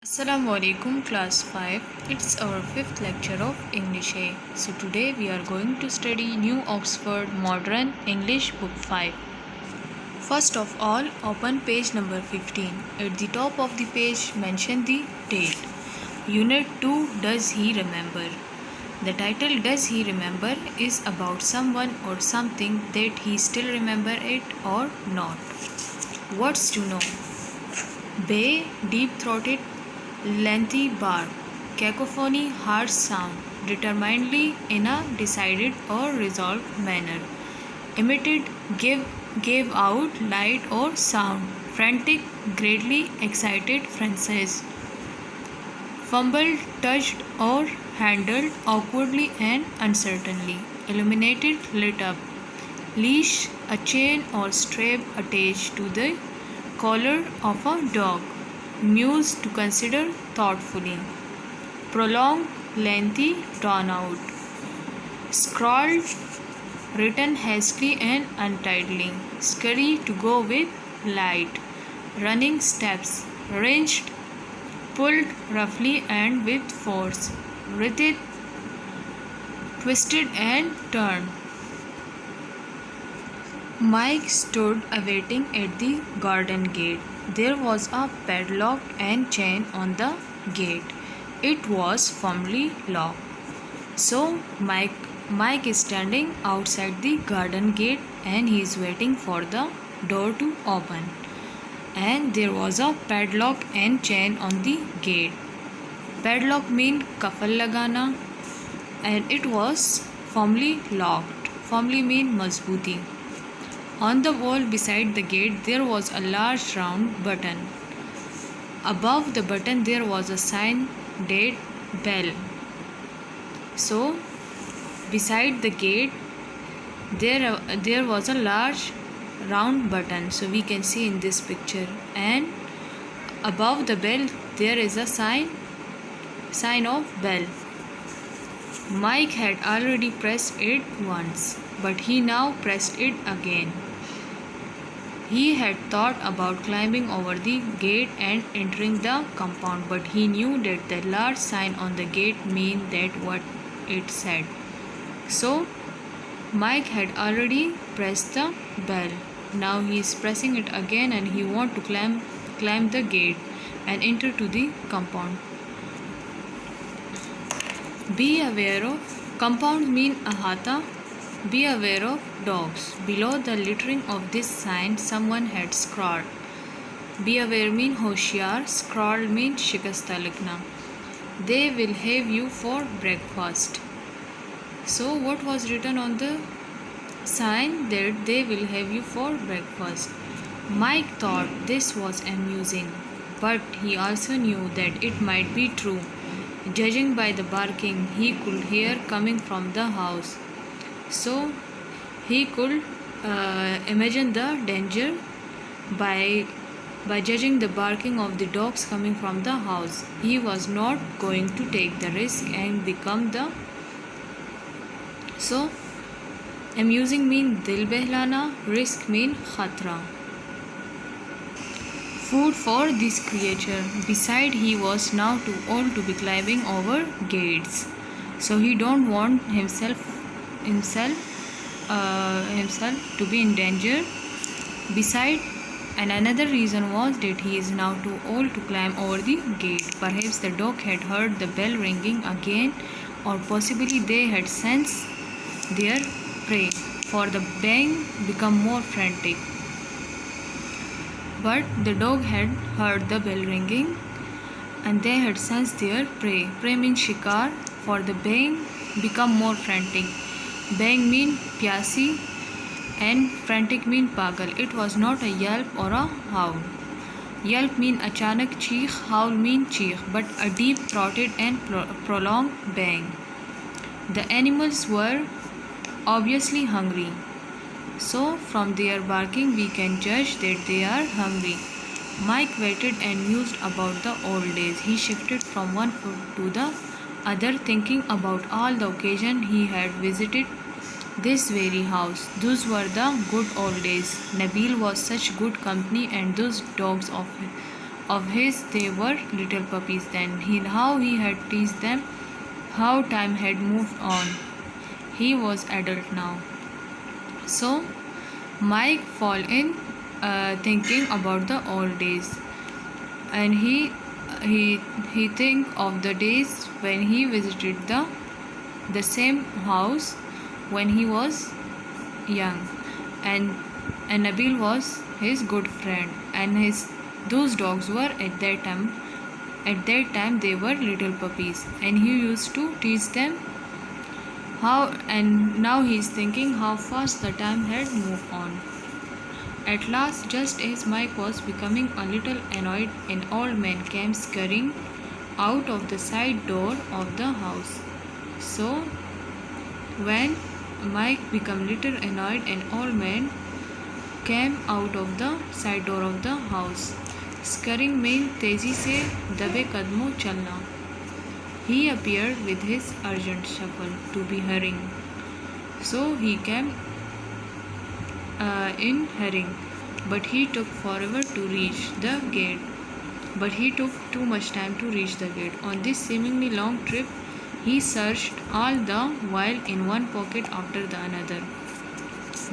Assalamu alaikum class 5. It's our fifth lecture of English A. So today we are going to study New Oxford Modern English Book 5. First of all, open page number 15. At the top of the page, mention the date. Unit 2, Does He Remember? The title Does He Remember is about someone or something that he still remember it or not. What's to know? Bay, deep-throated, lengthy bark, cacophony, harsh sound, determinedly in a decided or resolved manner, emitted, gave out light or sound, frantic, greatly excited, franchise, fumbled, touched or handled awkwardly and uncertainly, illuminated, lit up, leash, a chain or strap attached to the collar of a dog, muse, to consider thoughtfully, prolonged, lengthy, drawn out, scrawled, written hastily and untidily, scurry, to go with light, running steps, wrenched, pulled roughly and with force, writhed, twisted and turned. Mike stood awaiting at the garden gate. There was a padlock and chain on the gate. It was firmly locked. So Mike is standing outside the garden gate and he is waiting for the door to open. And there was a padlock and chain on the gate. Padlock mean kafal lagana, and it was firmly locked. Firmly mean mazbuti. On the wall beside the gate there was a large round button. Above the button there was a sign dated bell. So beside the gate there was a large round button, so we can see in this picture, and above the bell there is a sign of bell. Mike had already pressed it once, but he now pressed it again. He had thought about climbing over the gate and entering the compound, but he knew that the large sign on the gate meant that what it said. So Mike had already pressed the bell. Now he is pressing it again and he wants to climb the gate and enter to the compound. Be aware of compound mean ahata. Be aware of dogs. Below the lettering of this sign someone had scrawled. Be aware mean hoshiyar. Scrawled mean shikasta likhna. They will have you for breakfast. So what was written on the sign? That they will have you for breakfast. Mike thought this was amusing, but he also knew that it might be true. Judging by the barking he could hear coming from the house, so he could imagine the danger by judging the barking of the dogs coming from the house. He was not going to take the risk and become the. So amusing mean dil behlana, risk mean khatra. Food for this creature. Besides, he was now too old to be climbing over gates, so he don't want himself to be in danger. Besides, and another reason was that he is now too old to climb over the gate. Perhaps the dog had heard the bell ringing again, or possibly they had sensed their prey, for the bang become more frantic. But the dog had heard the bell ringing and they had sensed their prey. Prey means shikar, for the bang become more frantic. Bang mean pyasi and frantic mean pagal. It was not a yelp or a howl. Yelp mean achanak cheek, howl mean cheek, but a deep-throated and prolonged bang. The animals were obviously hungry. So from their barking we can judge that they are hungry. Mike waited and mused about the old days. He shifted from one foot to the other, thinking about all the occasions he had visited this very house. Those were the good old days. Nabil was such good company and those dogs of his they were little puppies then. How he had teased them, how time had moved on. He was adult now. So Mike fall in thinking about the old days, and he think of the days when he visited the same house when he was young, and Nabil was his good friend, and those dogs were at that time they were little puppies, and he used to teach them how, and now he is thinking how fast the time had moved on. At last, just as Mike was becoming a little annoyed, an old man came scurrying out of the side door of the house. So, when Mike became little annoyed, an old man came out of the side door of the house. Scurrying means तेजी से दबे कदमों चलना. He appeared with his urgent shuffle to be hurrying. So he came in hurrying, but he took forever to reach the gate. But he took too much time to reach the gate. On this seemingly long trip, he searched all the while in one pocket after the another.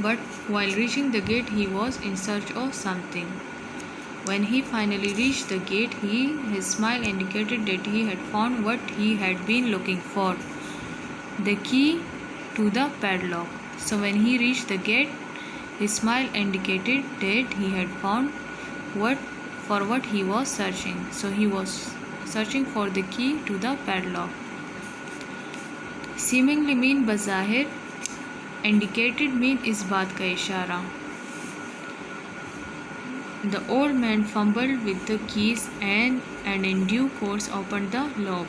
But while reaching the gate, he was in search of something. When he finally reached the gate, his smile indicated that he had found what he had been looking for, the key to the padlock. So when he reached the gate, his smile indicated that he had found what he was searching. So he was searching for the key to the padlock. Seemingly mean बज़ाहिर, indicated mean इस बात का इशारा. The old man fumbled with the keys and in due course opened the lock.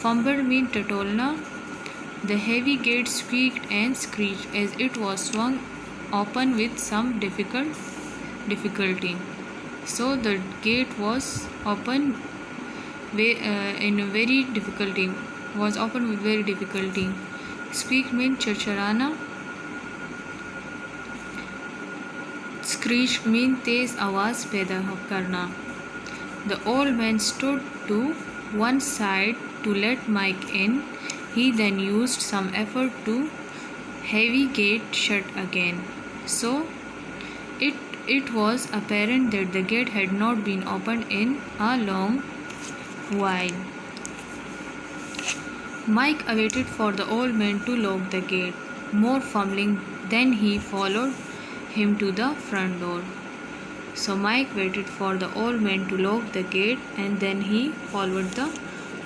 Fumbled mean टटोलना. The heavy gate squeaked and screeched as it was swung open with some difficulty. So the gate was open was opened with very difficulty. Squeak means चरचराना. Screech means तेज आवाज़ पैदा करना. The old man stood to one side to let Mike in. He then used some effort to heavy gate shut again. So it was apparent that the gate had not been opened in a long while. Mike awaited for the old man to lock the gate. More fumbling, then he followed him to the front door. So Mike waited for the old man to lock the gate, and then he followed the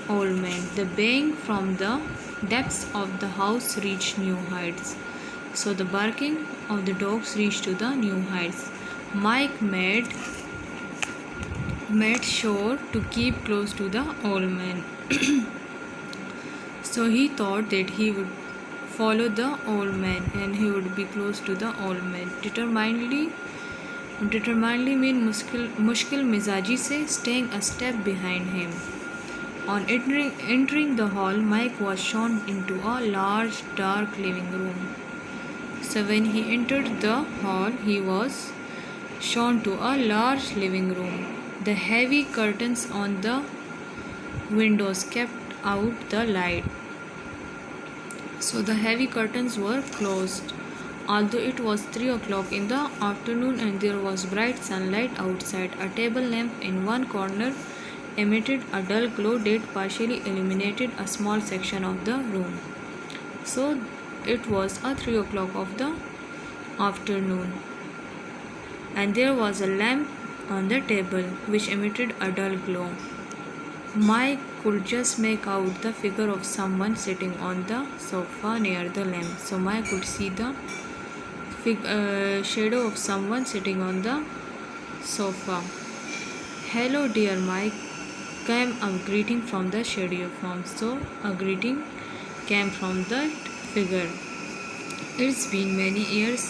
old man. The baying from the depths of the house reached new heights. So the barking of the dogs reached to the new heights. Mike made sure to keep close to the old man. So he thought that he would follow the old man and he would be close to the old man. Determinedly means मुश्किल मिजाजी से, staying a step behind him. On entering the hall, Mike was shown into a large dark living room. So when he entered the hall, he was shown to a large living room. The heavy curtains on the windows kept out the light. So the heavy curtains were closed. Although it was 3 o'clock in the afternoon and there was bright sunlight outside, a table lamp in one corner emitted a dull glow that partially illuminated a small section of the room. So it was 3 o'clock of the afternoon, and there was a lamp on the table which emitted a dull glow. Mike could just make out the figure of someone sitting on the sofa near the lamp. So Mike could see the shadow of someone sitting on the sofa. "Hello, dear Mike," came a greeting from the shadow form. So a greeting came from that figure. "It's been many years."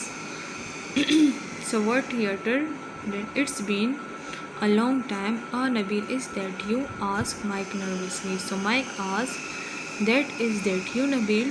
So what he uttered, that "It's been a long time." Nabil, is that you?" asked Mike nervously. So Mike asked, "Is that you, Nabil?"